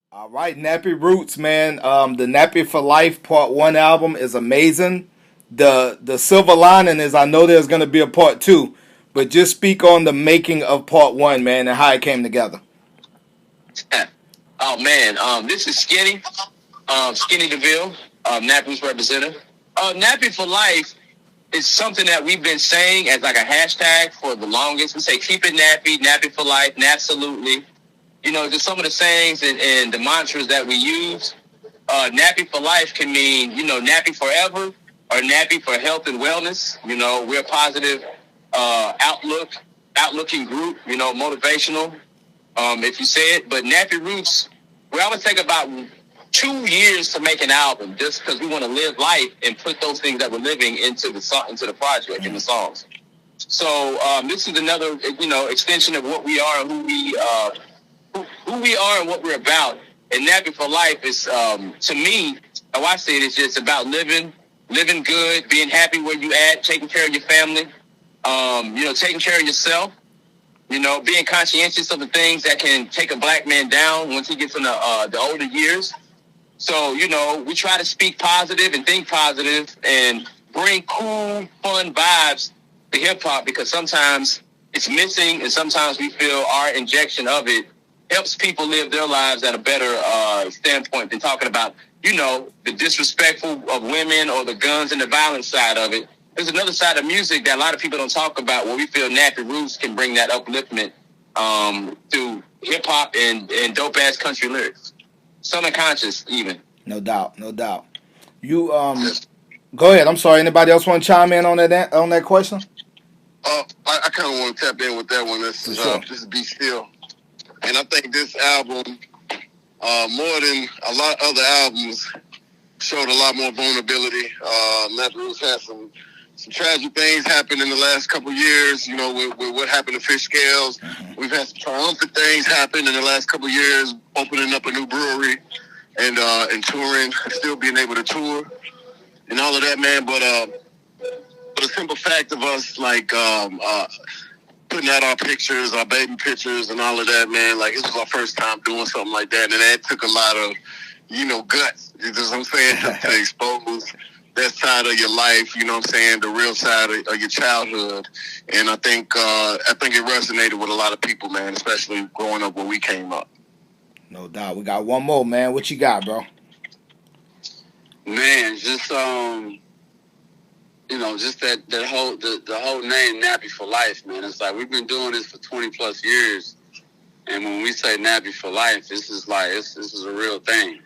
All right, Nappy Roots, man. The Nappy for Life Part One album is amazing. The silver lining is I know there's gonna be a part two, but just speak on the making of Part One, man, and how it came together. Oh man, this is Skinny, Skinny DeVille, Nappy's representative. Nappy for Life is something that we've been saying as like a hashtag for the longest. We say keep it nappy, nappy for life, absolutely. You know, just some of the sayings and the mantras that we use. Nappy for life can mean, nappy forever or nappy for health and wellness. You know, we're a positive outlooking group, motivational, if you say it. But Nappy Roots, we always take about 2 years to make an album just because we want to live life and put those things that we're living into the song, into the project, in the songs. So this is another, extension of what we are and who we are and what we're about. And Nappy for Life is, to me, how I see it, is just about living good, being happy where you at, taking care of your family, taking care of yourself, being conscientious of the things that can take a black man down once he gets in the older years. So, we try to speak positive and think positive and bring cool, fun vibes to hip hop because sometimes it's missing and sometimes we feel our injection of it helps people live their lives at a better standpoint than talking about, the disrespectful of women or the guns and the violence side of it. There's another side of music that a lot of people don't talk about where we feel Nappy Roots can bring that upliftment through hip hop and dope ass country lyrics. Southern conscious even. No doubt, no doubt. You go ahead. I'm sorry. Anybody else want to chime in on that question? I kind of want to tap in with that one. This is Be Still, and I think this album, more than a lot of other albums, showed a lot more vulnerability. Nappy Roots had some tragic things happen in the last couple of years, with what happened to Fish Scales. Mm-hmm. We've had some triumphant things happen in the last couple of years, opening up a new brewery and touring, still being able to tour and all of that, man. But the simple fact of us, like, putting out our pictures, our baby pictures and all of that, man, like, this was our first time doing something like that. And that took a lot of, guts, you know what I'm saying, to expose that side of your life, the real side of your childhood. And I think it resonated with a lot of people, man, especially growing up when we came up. No doubt. We got one more, man. What you got, bro? Man, just just that whole the whole name Nappy for Life, man. It's like we've been doing this for 20 plus years, and when we say Nappy for Life, this is a real thing.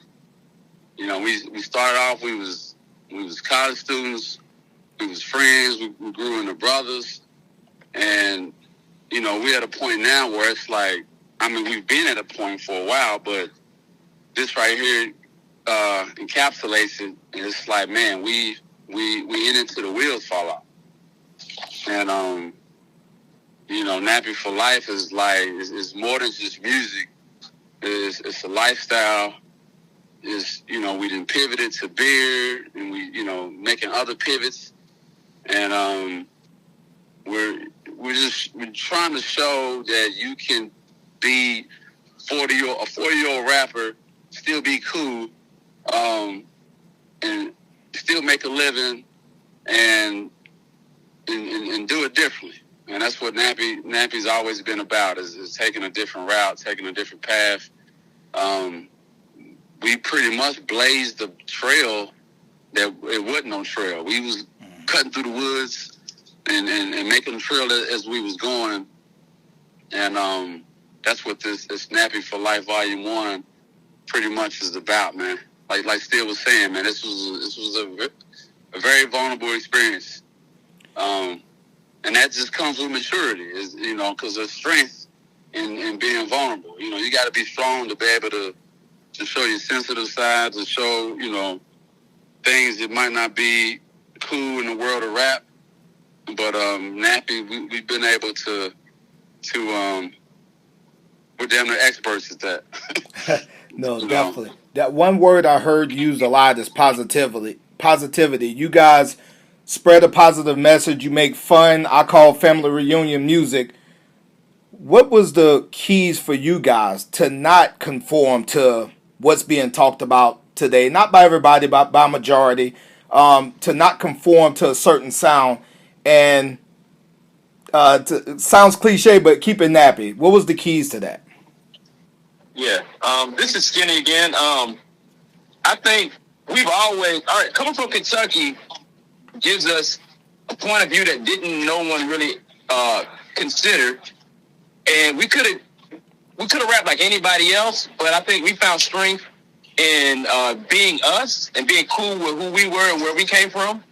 We started off, we was college students, we was friends, we grew into brothers, and we're at a point now where it's like, we've been at a point for a while, but this right here encapsulates it, and it's like, man, we in into the wheels fall off. And Nappy for Life is like is more than just music. It's a lifestyle. We done pivoted to beer, and we making other pivots, and we're trying to show that you can be a 40-year-old rapper, still be cool, and still make a living, and do it differently. And that's what Nappy's always been about, is taking a different route, taking a different path. We pretty much blazed the trail that it wasn't no trail. We was cutting through the woods and making the trail as we was going. And that's what this Nappy for Life Volume 1 pretty much is about, man. Like Steele was saying, man, this was a very vulnerable experience. And that just comes with maturity, because there's strength in being vulnerable. You got to be strong to be able to show your sensitive side, to show, things that might not be cool in the world of rap. But Nappy, we've been able to we're damn near experts at that. No, definitely. That one word I heard used a lot is positivity. Positivity. You guys spread a positive message. You make fun. I call family reunion music. What was the keys for you guys to not conform to what's being talked about today, not by everybody, but by majority, to not conform to a certain sound. And it sounds cliche, but keep it nappy. What was the keys to that? Yeah, this is Skinny again. I think we've always, all right, coming from Kentucky gives us a point of view that no one really considered. And we could have rapped like anybody else, but I think we found strength in being us and being cool with who we were and where we came from.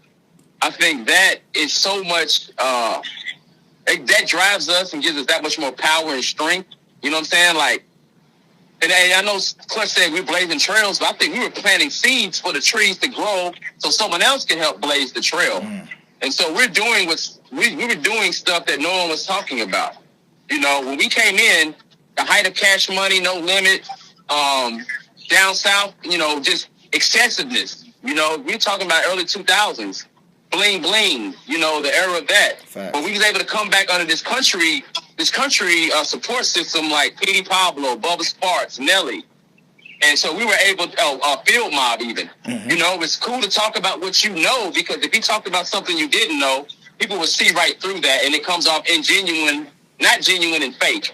I think that is so much, that drives us and gives us that much more power and strength. You know what I'm saying? Like, and I know Clutch said we're blazing trails, but I think we were planting seeds for the trees to grow so someone else can help blaze the trail. And so we were doing stuff that no one was talking about. You know, when we came in, the height of Cash Money, No Limit, down south, you know, just excessiveness. You know, we're talking about early 2000s. Bling bling, you know, the era of that. Fact. But we was able to come back under this country support system like Petey Pablo, Bubba Sparks, Nelly. And so we were able to, Field Mob even. You know, it's cool to talk about what you know, because if you talked about something you didn't know, people would see right through that, and it comes off ingenuine, not genuine and fake.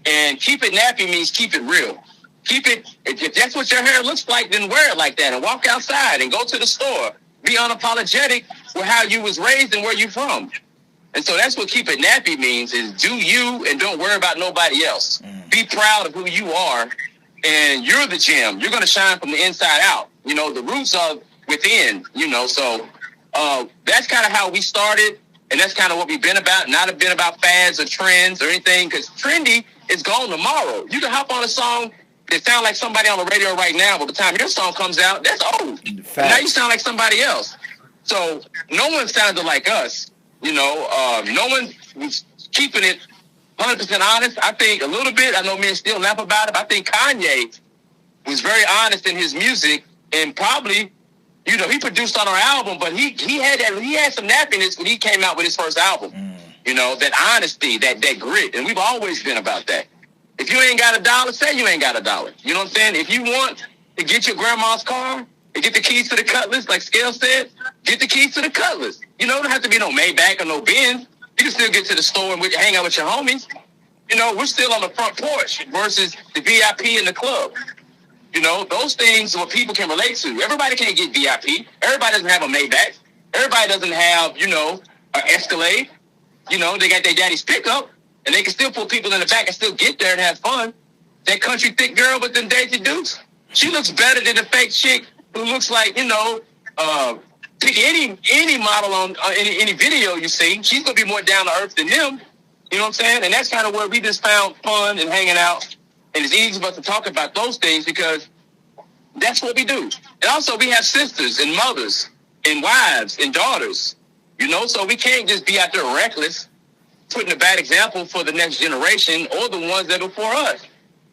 And keep it nappy means keep it real. Keep it, if that's what your hair looks like, then wear it like that and walk outside and go to the store. Be unapologetic with how you was raised and where you from. And so that's what keep it nappy means, is do you and don't worry about nobody else. Be proud of who you are, and you're the gem. You're going to shine from the inside out. You know, the roots are within, you know. So that's kind of how we started, and that's kind of what we've been about. Not been about fads or trends or anything, because trendy is gone tomorrow. You can hop on a song that sound like somebody on the radio right now, but by the time your song comes out, that's old. Now you sound like somebody else. So no one sounded like us. You know, no one was keeping it 100% honest. I think a little bit, I know men still laugh about it, but I think Kanye was very honest in his music, and probably, you know, he produced on our album, but he had some nappiness when he came out with his first album. You know, that honesty, that grit, and we've always been about that. If you ain't got $1, say you ain't got $1. You know what I'm saying? If you want to get your grandma's car and get the keys to the Cutlass, like Scale said, get the keys to the Cutlass. You know, it don't have to be no Maybach or no Benz. You can still get to the store and hang out with your homies. You know, we're still on the front porch versus the VIP in the club. You know, those things are what people can relate to. Everybody can't get VIP. Everybody doesn't have a Maybach. Everybody doesn't have, you know, an Escalade. You know, they got their daddy's pickup, and they can still put people in the back and still get there and have fun. That country thick girl with them Daisy Dukes, she looks better than the fake chick who looks like, you know, pick any model on any video you see. She's going to be more down to earth than them. You know what I'm saying? And that's kind of where we just found fun and hanging out. And it's easy for us to talk about those things because that's what we do. And also we have sisters and mothers and wives and daughters, you know, so we can't just be out there reckless, putting a bad example for the next generation or the ones that are before us.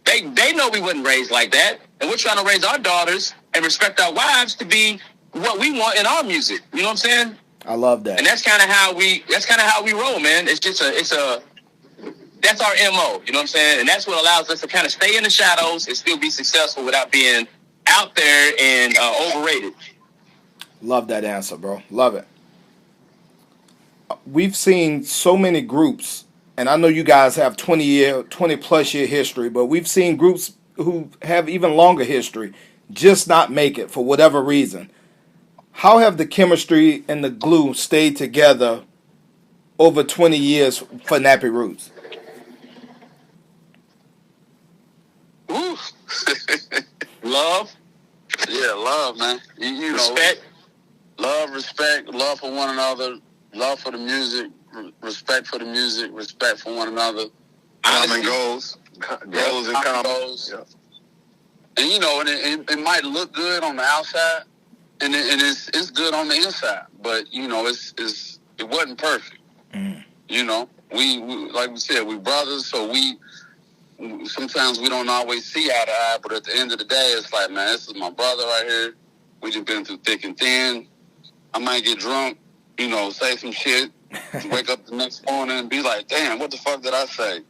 They know we wasn't raised like that, and we're trying to raise our daughters and respect our wives to be what we want in our music. You know what I'm saying? I love that. And that's kind of how we roll, man. It's just that's our MO. You know what I'm saying? And that's what allows us to kind of stay in the shadows and still be successful without being out there and overrated. Love that answer, bro. Love it. We've seen so many groups, and I know you guys have 20 plus year history, but we've seen groups who have even longer history just not make it for whatever reason. How have the chemistry and the glue stayed together over 20 years for Nappy Roots? Ooh. Love. Yeah, love, man. You Respect. know, love, respect, love for one another, love for the music, respect for the music, respect for one another. Common goals and common goals. Yeah. And you know, and it might look good on the outside, and it's good on the inside. But you know, it wasn't perfect. You know, we like we said, we brothers, so we sometimes we don't always see eye to eye. But at the end of the day, it's like, man, this is my brother right here. We just been through thick and thin. I might get drunk, you know, say some shit, wake up the next morning and be like, damn, what the fuck did I say?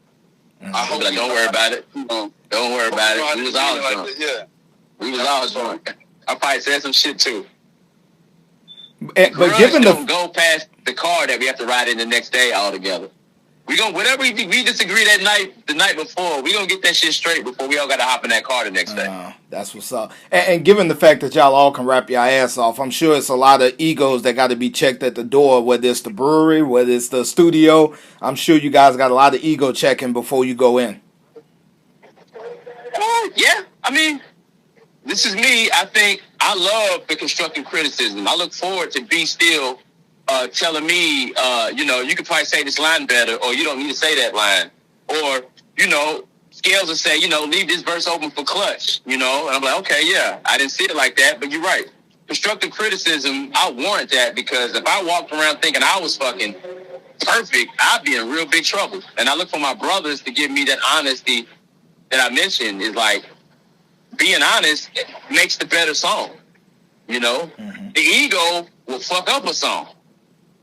I hope don't worry about it. You know, don't worry about it. It was all drunk. Yeah. We was all drunk. I probably said some shit too. But given don't go past the car that we have to ride in the next day all together. We gonna whatever we disagree that night, the night before, we gonna get that shit straight before we all gotta hop in that car the next day. That's what's up. And given the fact that y'all all can rap your ass off, I'm sure it's a lot of egos that got to be checked at the door, whether it's the brewery, whether it's the studio. I'm sure you guys got a lot of ego checking before you go in. Yeah, I mean, this is me. I think I love the constructive criticism. I look forward to Be Still telling me, you could probably say this line better, or you don't need to say that line. Or, Scales will say, leave this verse open for clutch, and I'm like, okay, yeah, I didn't see it like that, but you're right. Constructive criticism, I warrant that, because if I walked around thinking I was fucking perfect, I'd be in real big trouble. And I look for my brothers to give me that honesty that I mentioned. Is like, being honest makes the better song, Mm-hmm. The ego will fuck up a song.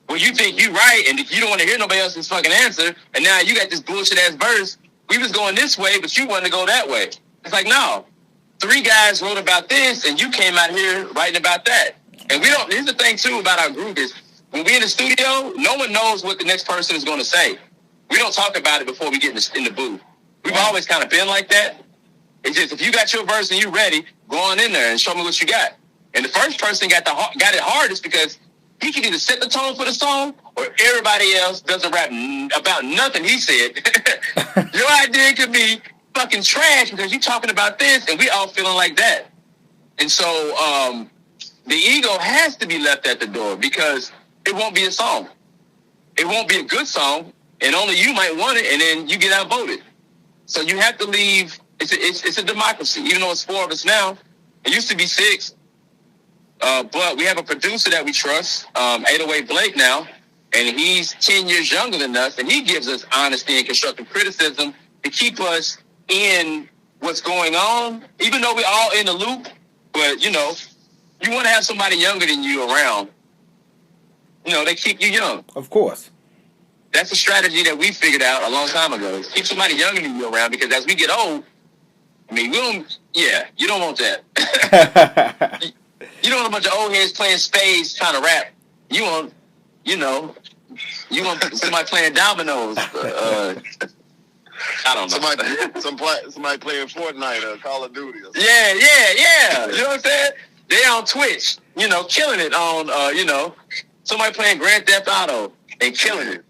When you think you right and you don't want to hear nobody else's fucking answer, and now you got this bullshit ass verse. We was going this way, but you wanted to go that way. It's like, no. 3 guys wrote about this, and you came out here writing about that. And we don't. Here's the thing too about our group is when we in the studio, no one knows what the next person is going to say. We don't talk about it before we get in the booth. We've always kind of been like that. It's just, if you got your verse and you ready, go on in there and show me what you got. And the first person got it hardest because he can either set the tone for the song or everybody else doesn't rap about nothing he said. Your idea could be fucking trash because you're talking about this, and we all feeling like that. And so the ego has to be left at the door because it won't be a song. It won't be a good song, and only you might want it, and then you get outvoted. So you have to leave. It's a democracy, even though it's 4 of us now. It used to be 6. But we have a producer that we trust, 808 Blake now, and he's 10 years younger than us, and he gives us honesty and constructive criticism to keep us in what's going on, even though we're all in the loop. But, you want to have somebody younger than you around. They keep you young. Of course. That's a strategy that we figured out a long time ago. Keep somebody younger than you around, because as we get old, you don't want that. You don't want a bunch of old heads playing spades trying to rap. You want somebody playing dominoes. I don't know. Somebody playing Fortnite or Call of Duty. Yeah. You know what I'm saying? They on Twitch, killing it on, somebody playing Grand Theft Auto and killing it.